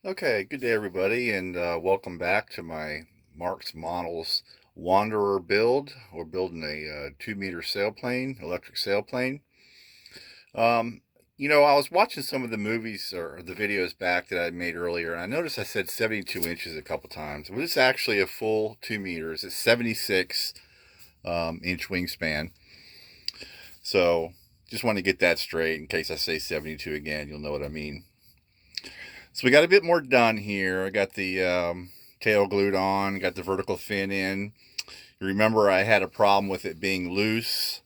Okay, good day everybody, and welcome back to my Marks Models Wanderer build. We're building a 2-meter sailplane, electric sailplane. Um, I was watching some of the movies or the videos back that I made earlier, and I noticed I said 72 inches a couple times. But it's actually a full 2 meters. It's 76 inch wingspan. So just want to get that straight in case I say 72 again. You'll know what I mean. So we got a bit more done here. I got the tail glued on, got the vertical fin in. You remember I had a problem with it being loose.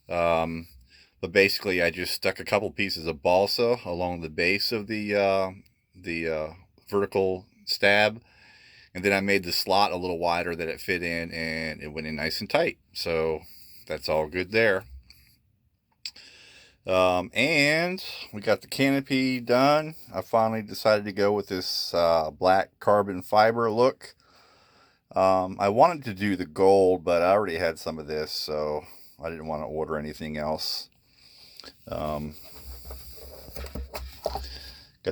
But basically I just stuck a couple pieces of balsa along the base of the vertical stab. And then I made the slot a little wider that it fit in, and it went in nice and tight. So that's all good there. And we got the canopy done. I finally decided to go with this black carbon fiber look. I wanted to do the gold, but I already had some of this, so I didn't want to order anything else. Got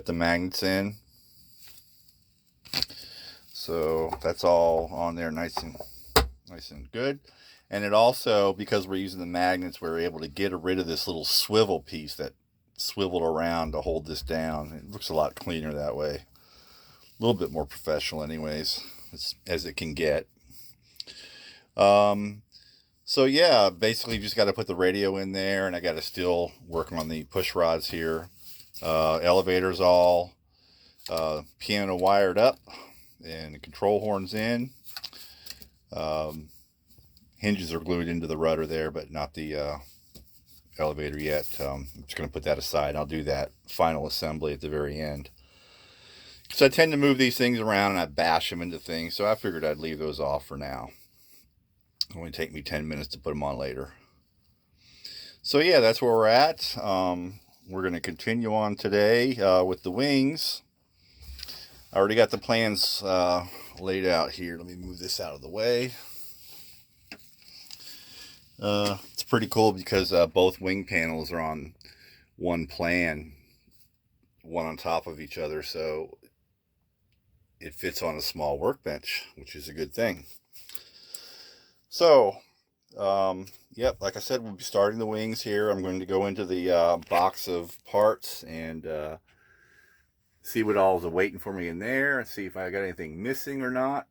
the magnets in. So that's all on there nice and good. And it also, because we're using the magnets, we're able to get rid of this little swivel piece that swiveled around to hold this down. It looks a lot cleaner that way. A little bit more professional anyways, as it can get. So yeah, basically just got to put the radio in there, and I got to still work on the push rods here. Elevators all piano wired up, and the control horns in. Hinges are glued into the rudder there, but not the elevator yet. I'm just going to put that aside. I'll do that final assembly at the very end. So I tend to move these things around and I bash them into things, so I figured I'd leave those off for now. It'll only take me 10 minutes to put them on later. So yeah, that's where we're at. We're going to continue on today with the wings. I already got the plans laid out here. Let me move this out of the way. It's pretty cool because both wing panels are on one plan, one on top of each other, so it fits on a small workbench, which is a good thing. So, yep, like I said, we'll be starting the wings here. I'm going to go into the box of parts and see what all is waiting for me in there and see if I got anything missing or not.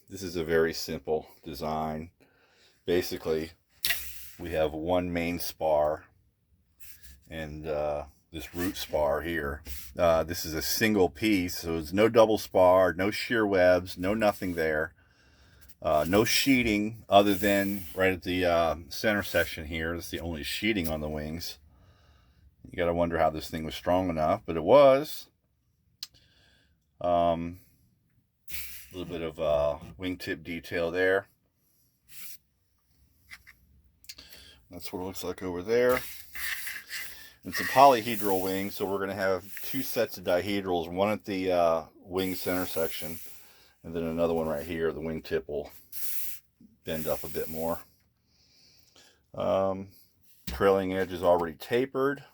This is a very simple design. Basically, we have one main spar and this root spar here. This is a single piece, so there's no double spar, no shear webs, no nothing there. No sheeting other than right at the center section here. That's the only sheeting on the wings. You gotta wonder how this thing was strong enough, but it was. A little bit of wingtip detail there. That's what it looks like over there. It's a polyhedral wing, so we're going to have two sets of dihedrals, one at the wing center section, and then another one right here. The wingtip will bend up a bit more. Trailing edge is already tapered.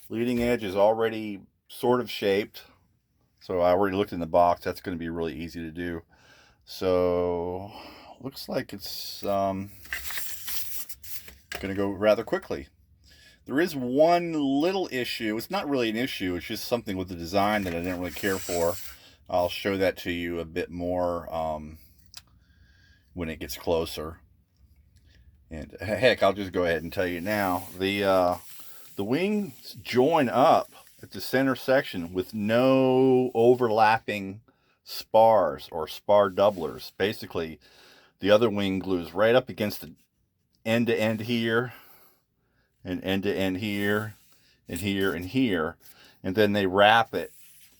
Leading edge is already sort of shaped. So I already looked in the box. That's going to be really easy to do. So looks like it's going to go rather quickly. There is one little issue. It's not really an issue. It's just something with the design that I didn't really care for. I'll show that to you a bit more when it gets closer. And heck, I'll just go ahead and tell you now. The wings join up at the center section with no overlapping spars or spar doublers. Basically, the other wing glues right up against the end to end here, and end to end here, and here, and here. And then they wrap it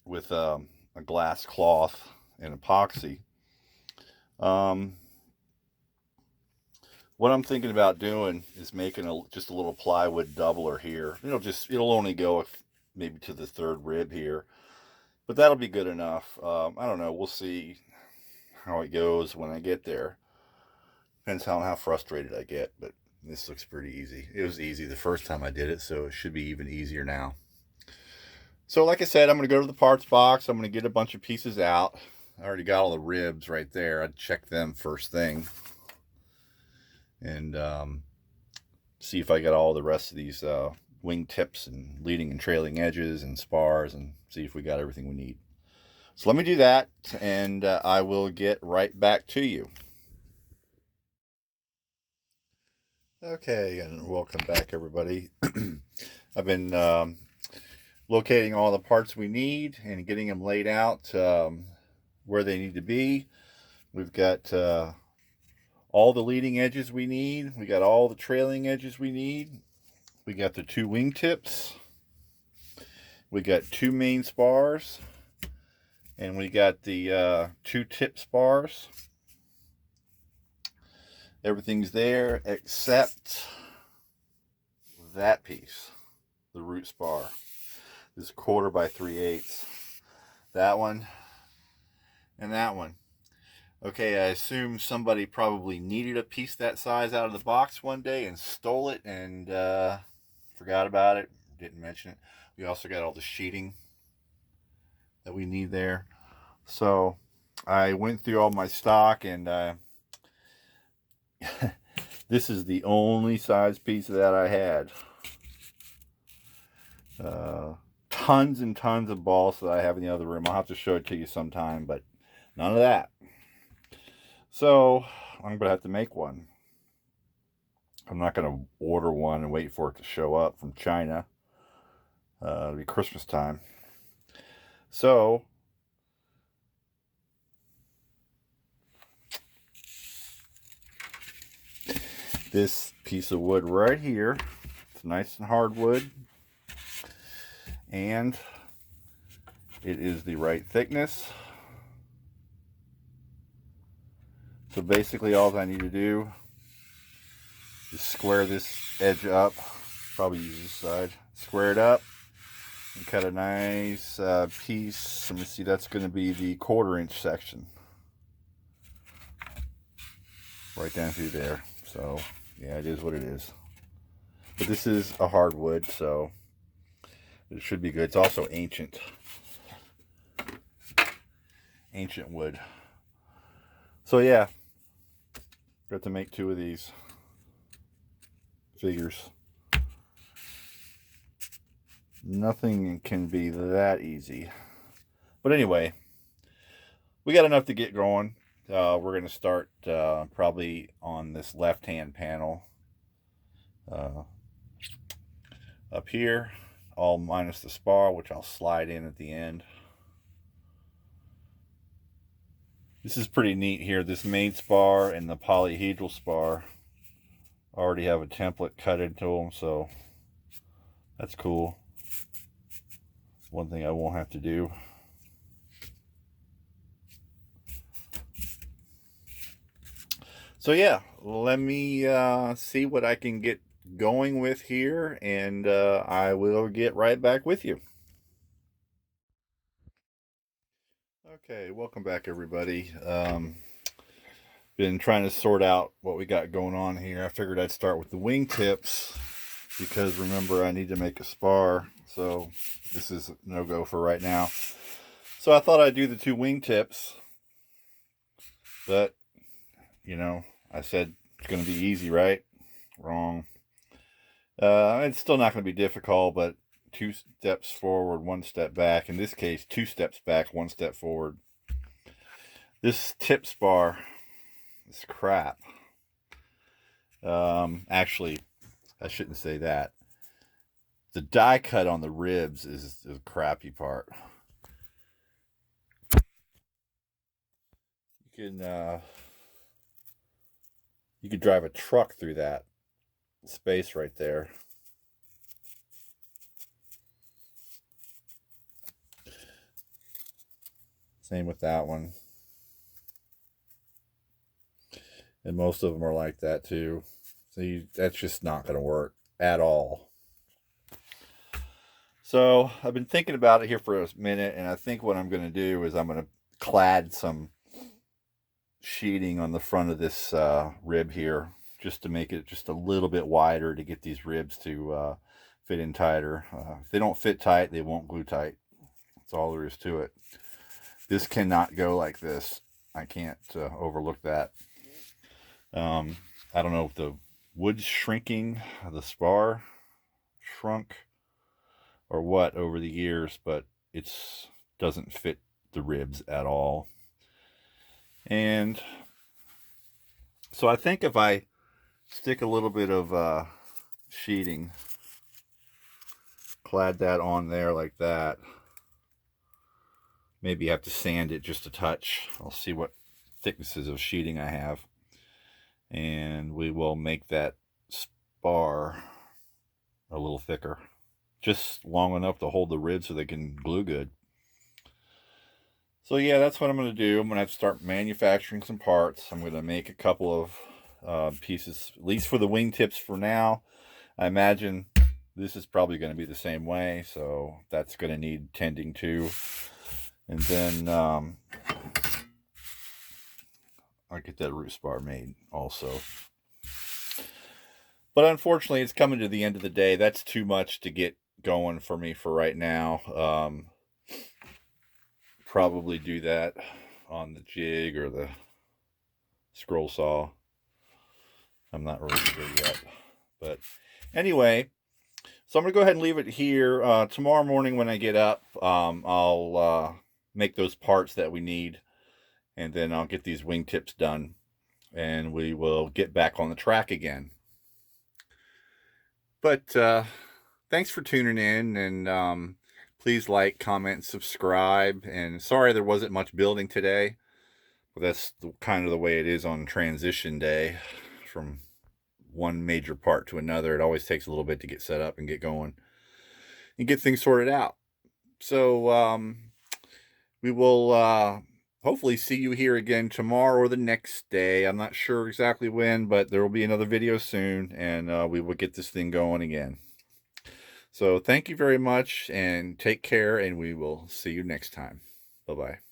with a glass cloth and epoxy. What I'm thinking about doing is making just a little plywood doubler here. It'll only go maybe to the third rib here, but that'll be good enough. I don't know. We'll see how it goes when I get there. Depends on how frustrated I get, but this looks pretty easy. It was easy the first time I did it, so it should be even easier now. So like I said, I'm going to go to the parts box. I'm going to get a bunch of pieces out. I already got all the ribs right there. I'd check them first thing. And see if I got all the rest of these wing tips and leading and trailing edges and spars, and see if we got everything we need. So let me do that, and I will get right back to you. Okay, and welcome back, everybody. I've been locating all the parts we need and getting them laid out where they need to be. We've got all the leading edges we need. We got all the trailing edges we need. We got the 2 wing tips. We got 2 main spars. And we got the 2 tip spars. Everything's there except that piece, the root spar. This is 1/4 by 3/8. That one and that one. Okay, I assume somebody probably needed a piece that size out of the box one day and stole it and forgot about it, didn't mention it. We also got all the sheeting that we need there. So I went through all my stock, and this is the only size piece that I had. Tons and tons of balls that I have in the other room. I'll have to show it to you sometime, but none of that. So I'm gonna have to make one. I'm not gonna order one and wait for it to show up from China. It'll be Christmas time. So this piece of wood right here, it's nice and hard wood, and it is the right thickness. So basically all I need to do is square this edge up, probably use this side, square it up, and cut a nice piece. Let me see, that's going to be the 1/4 inch section. Right down through there. So yeah, it is what it is. But this is a hardwood, so it should be good. It's also ancient wood. So yeah, got to make 2 of these figures. Nothing can be that easy. But anyway, we got enough to get going. We're going to start probably on this left-hand panel up here, all minus the spar, which I'll slide in at the end. This is pretty neat here. This main spar and the polyhedral spar already have a template cut into them, so that's cool. One thing I won't have to do. So yeah, let me see what I can get going with here, and I will get right back with you. Okay, welcome back, everybody. Been trying to sort out what we got going on here. I figured I'd start with the wing tips because remember I need to make a spar, so this is no go for right now. So I thought I'd do the 2 wing tips, but you know, I said it's going to be easy, right? Wrong. It's still not going to be difficult, but 2 steps forward, 1 step back. In this case, 2 steps back, 1 step forward. This tip spar is crap. Actually, I shouldn't say that. The die cut on the ribs is the crappy part. You could drive a truck through that space right there. Same with that one. And most of them are like that too. So that's just not going to work at all. So I've been thinking about it here for a minute, and I think what I'm going to do is I'm going to clad some sheeting on the front of this rib here, just to make it just a little bit wider to get these ribs to fit in tighter. If they don't fit tight, they won't glue tight. That's all there is to it. This cannot go like this. I can't overlook that. I don't know if the wood's shrinking, the spar shrunk, or what over the years, but it doesn't fit the ribs at all. And so I think if I stick a little bit of sheeting, clad that on there like that, maybe I have to sand it just a touch. I'll see what thicknesses of sheeting I have, and we will make that spar a little thicker, just long enough to hold the ribs so they can glue good. So yeah, that's what I'm going to do. I'm going to have to start manufacturing some parts. I'm going to make a couple of pieces, at least for the wingtips for now. I imagine this is probably going to be the same way, so that's going to need tending to. And then I'll get that root spar made also. But unfortunately, it's coming to the end of the day. That's too much to get going for me for right now. Probably do that on the jig or the scroll saw. I'm not really sure yet. But anyway, so I'm going to go ahead and leave it here. Tomorrow morning when I get up, I'll make those parts that we need. And then I'll get these wingtips done. And we will get back on the track again. But thanks for tuning in. And please like, comment, subscribe. And sorry there wasn't much building today. But that's kind of the way it is on transition day from one major part to another. It always takes a little bit to get set up and get going and get things sorted out. So we will hopefully see you here again tomorrow or the next day. I'm not sure exactly when, but there will be another video soon, and we will get this thing going again. So thank you very much, and take care, and we will see you next time. Bye-bye.